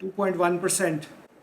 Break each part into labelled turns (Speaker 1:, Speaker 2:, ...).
Speaker 1: 2.1%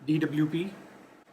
Speaker 1: DWP,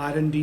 Speaker 1: R&D,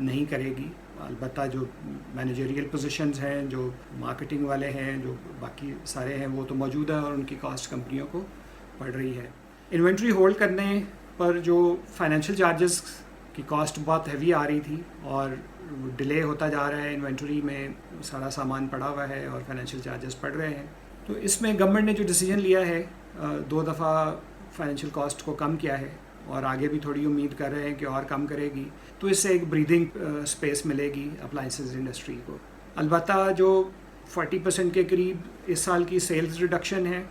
Speaker 1: نہیں کرے گی. البتہ جو مینیجریل پوزیشنز ہیں, جو مارکیٹنگ والے ہیں, جو باقی سارے ہیں, وہ تو موجود ہیں اور ان کی کاسٹ کمپنیوں کو پڑ رہی ہے. انوینٹری ہولڈ کرنے پر جو فائنینشیل چارجز کی کاسٹ بہت ہیوی آ رہی تھی اور ڈیلے ہوتا جا رہا ہے, انوینٹری میں سارا سامان پڑا ہوا ہے اور فائنینشیل چارجز پڑ رہے ہیں. تو اس میں گورنمنٹ نے جو ڈیسیجن لیا ہے 2 دفعہ فائنینشیل کاسٹ کو کم کیا ہے اور آگے بھی تھوڑی امید کر رہے ہیں کہ اور کم کرے گی, تو اس سے ایک بریدنگ اسپیس ملے گی اپلائنسز انڈسٹری کو. البتہ جو 40% کے قریب اس سال کی سیلز ریڈکشن ہے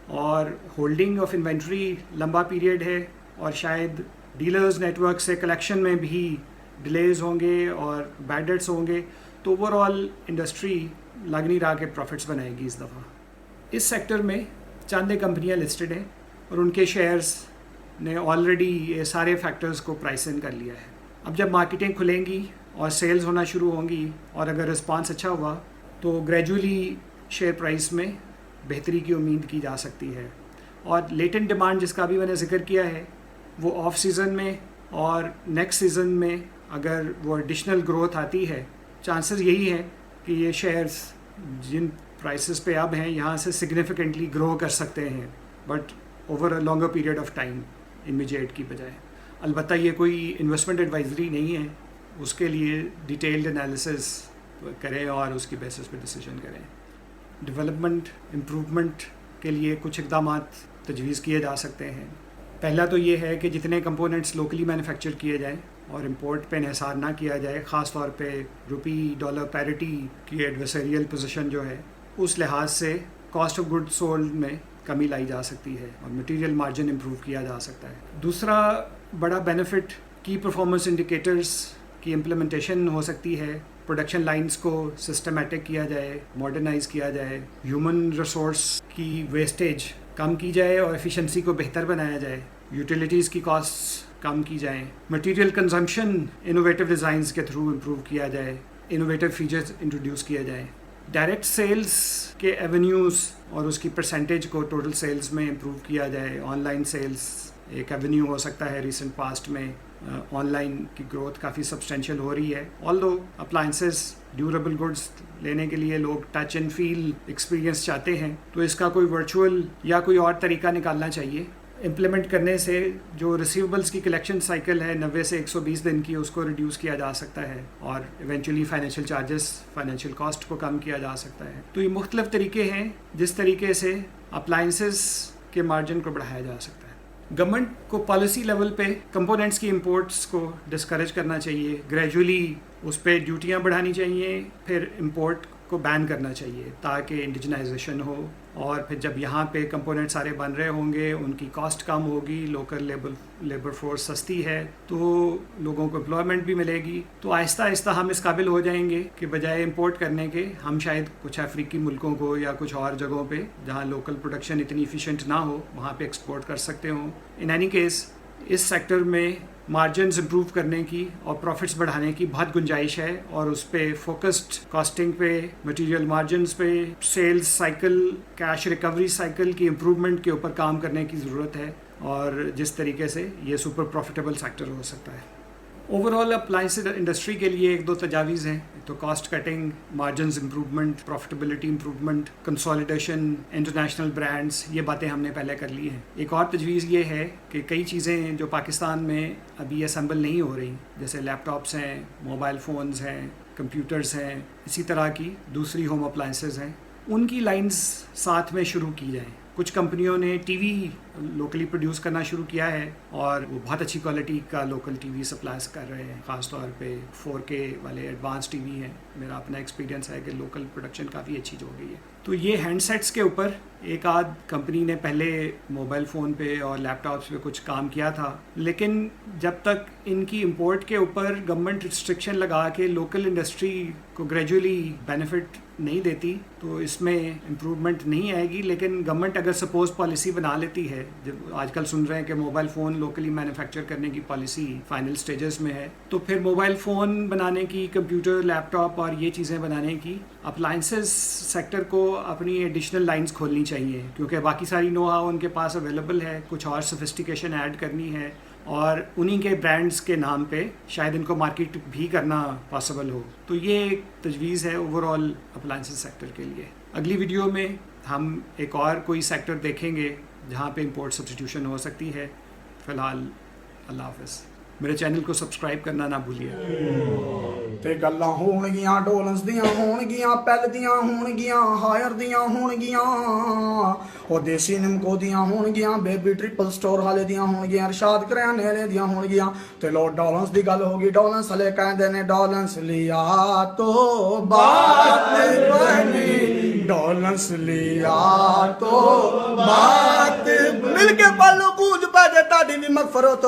Speaker 1: اور ہولڈنگ آف انوینٹری لمبا پیریڈ ہے اور شاید ڈیلرز نیٹ ورک سے کلیکشن میں بھی ڈیلیز ہوں گے اور بیڈ ڈیٹس ہوں گے, تو اوور آل انڈسٹری لگ نہیں رہا کہ پروفٹس بنائے گی اس دفعہ. اس سیکٹر میں چند کمپنیاں لسٹڈ ہیں اور ان کے شیئرز نے آلریڈی یہ سارے فیکٹرز کو پرائس ان کر لیا ہے. اب جب مارکیٹیں کھلیں گی اور سیلز ہونا شروع ہوں گی اور اگر رسپانس اچھا ہوا تو گریجولی شیئر پرائس میں بہتری کی امید کی جا سکتی ہے. اور لیٹنٹ ڈیمانڈ جس کا بھی میں نے ذکر کیا ہے وہ آف سیزن میں اور نیکسٹ سیزن میں اگر وہ ایڈیشنل گروتھ آتی ہے, چانسز یہی ہیں کہ یہ شیئرز جن پرائسز پہ اب ہیں یہاں سے سگنیفیکنٹلی گرو کر سکتے ہیں, but over a longer period of time immediate کی بجائے. البتہ یہ کوئی انویسٹمنٹ ایڈوائزری نہیں ہے, اس کے لیے ڈیٹیلڈ انالیسس کریں اور اس کی بیسس پہ ڈیسیجن کریں. ڈیولپمنٹ امپروومنٹ کے لیے کچھ اقدامات تجویز کیے جا سکتے ہیں. پہلا تو یہ ہے کہ جتنے کمپوننٹس لوکلی مینوفیکچر کیے جائیں اور امپورٹ پہ انحصار نہ کیا جائے, خاص طور پہ روپی ڈالر پیرٹی کی ایڈورسریل پوزیشن جو ہے اس لحاظ سے کاسٹ آف گڈ سولڈ میں کمی لائی جا سکتی ہے اور مٹیریل مارجن امپروو کیا جا سکتا ہے. دوسرا بڑا بینیفٹ کی پرفارمنس انڈیکیٹرز کی امپلیمنٹیشن ہو سکتی ہے. پروڈکشن لائنز کو سسٹمیٹک کیا جائے, ماڈرنائز کیا جائے, ہیومن ریسورس کی ویسٹیج کم کی جائے اور ایفیشنسی کو بہتر بنایا جائے, یوٹیلیٹیز کی کاسٹ کم کی جائیں, مٹیریل کنزمپشن انوویٹو ڈیزائنز کے تھرو امپروو کیا جائے, انوویٹو فیچرز انٹروڈیوس کیے جائیں. ڈائریکٹ سیلز کے ایونیوز اور اس کی پرسنٹیج کو ٹوٹل سیلز میں امپروو کیا جائے. آن لائن سیلز ایک ایونیو ہو سکتا ہے. ریسنٹ پاسٹ میں آن لائن کی گروتھ کافی سبسٹینشیل ہو رہی ہے. آلدو اپلائنسز ڈیوریبل گڈس لینے کے لیے لوگ ٹچ اینڈ فیل ایکسپیرینس چاہتے ہیں, تو اس کا کوئی ورچوئل یا کوئی اور طریقہ نکالنا چاہیے. امپلیمنٹ کرنے سے جو ریسیویبلس کی کلیکشن سائیکل ہے 90 سے 120 دن کی, اس کو ریڈیوس کیا جا سکتا ہے اور eventually financial charges, financial cost کو کم کیا جا سکتا ہے. تو یہ مختلف طریقے ہیں جس طریقے سے اپلائنسز کے مارجن کو بڑھایا جا سکتا ہے. گورنمنٹ کو پالیسی لیول پہ کمپوننٹس کی امپورٹس کو ڈسکریج کرنا چاہیے, گریجولی اس پہ ڈیوٹیاں بڑھانی چاہیے, پھر امپورٹ کو بین کرنا چاہیے تاکہ انڈیجنائزیشن ہو, اور پھر جب یہاں پہ کمپوننٹ سارے بن رہے ہوں گے ان کی کاسٹ کم ہوگی, لوکل لیبر فورس سستی ہے تو لوگوں کو امپلائمنٹ بھی ملے گی. تو آہستہ آہستہ ہم اس قابل ہو جائیں گے کہ بجائے امپورٹ کرنے کے ہم شاید کچھ افریقی ملکوں کو یا کچھ اور جگہوں پہ جہاں لوکل پروڈکشن اتنی ایفیشینٹ نہ ہو وہاں پہ ایکسپورٹ کر سکتے ہوں. ان اینی کیس اس سیکٹر میں مارجنز امپروو کرنے کی اور پروفٹس بڑھانے کی بہت گنجائش ہے, اور اس پہ فوکسڈ کاسٹنگ پہ, مٹیریل مارجنز پہ, sales cycle, cash recovery cycle کی امپروومنٹ کے اوپر کام کرنے کی ضرورت ہے, اور جس طریقے سے یہ سپر پروفیٹیبل سیکٹر ہو سکتا ہے. اوور آل اپلائنس انڈسٹری کے لیے 1-2 تجاویز ہیں. تو cost cutting, margins improvement, profitability improvement, consolidation, international brands, یہ باتیں ہم نے پہلے کر لی ہیں. ایک اور تجویز یہ ہے کہ کئی چیزیں جو پاکستان میں ابھی اسمبل نہیں ہو رہی, جیسے لیپ ٹاپس ہیں, موبائل فونز ہیں, کمپیوٹرز ہیں, اسی طرح کی دوسری ہوم اپلائنسز ہیں, ان کی لائنز ساتھ میں شروع کی جائیں. کچھ کمپنیوں نے ٹی وی لوکلی پروڈیوس کرنا شروع کیا ہے اور وہ بہت اچھی کوالٹی کا لوکل ٹی وی سپلائز کر رہے ہیں, خاص طور پہ 4K والے ایڈوانس ٹی وی ہیں. میرا اپنا ایکسپیرینس ہے کہ لوکل پروڈکشن کافی اچھی ہو گئی ہے. تو یہ ہینڈ سیٹس کے اوپر ایک آدھ کمپنی نے پہلے موبائل فون پہ اور لیپ ٹاپس پہ کچھ کام کیا تھا, لیکن جب تک ان کی امپورٹ کے اوپر گورنمنٹ ریسٹرکشن لگا کے لوکل انڈسٹری کو گریجولی بینیفٹ نہیں دیتی تو اس میں امپروومنٹ نہیں آئے گی. لیکن گورنمنٹ اگر سپوز پالیسی بنا لیتی ہے, جب آج کل سن رہے ہیں کہ موبائل فون لوکلی مینوفیکچر کرنے کی پالیسی فائنل سٹیجز میں ہے, تو پھر موبائل فون بنانے کی, کمپیوٹر, لیپ ٹاپ اور یہ چیزیں بنانے کی اپلائنسز سیکٹر کو اپنی ایڈیشنل لائنز کھولنی چاہیے, کیونکہ باقی ساری نو ہاؤ ان کے پاس اویلیبل ہے. کچھ اور سوفسٹیکیشن ایڈ کرنی ہے اور انہی کے برانڈز کے نام پہ شاید ان کو مارکیٹ بھی کرنا پاسبل ہو. تو یہ ایک تجویز ہے اوور آل اپلائنسز سیکٹر کے لیے. اگلی ویڈیو میں ہم ایک اور کوئی سیکٹر دیکھیں گے جہاں پہ امپورٹ سبسٹیٹیوشن ہو سکتی ہے. فی الحال اللہ حافظ. میرے چینل کو سبسکرائب کرنا نہ بھولیے.
Speaker 2: تے گلاں ہون گیاں ڈولنس دیاں ہون گیاں پیل دیاں ہون گیاں ہائر دیاں ہون گیاں او دیسی نمکو دیاں ہون گیاں بیبی ٹرپل سٹور والے دیاں ہون گیاں ارشاد کریانے دیاں ہون گیاں تے لو ڈولنس دی گل ہوگی ڈولنس والے کہندے نے ڈولنس لیا تو بات بنی ڈولنس لیا تو بات مل کے پالو گونج پے تے تاڈی بھی مغفرت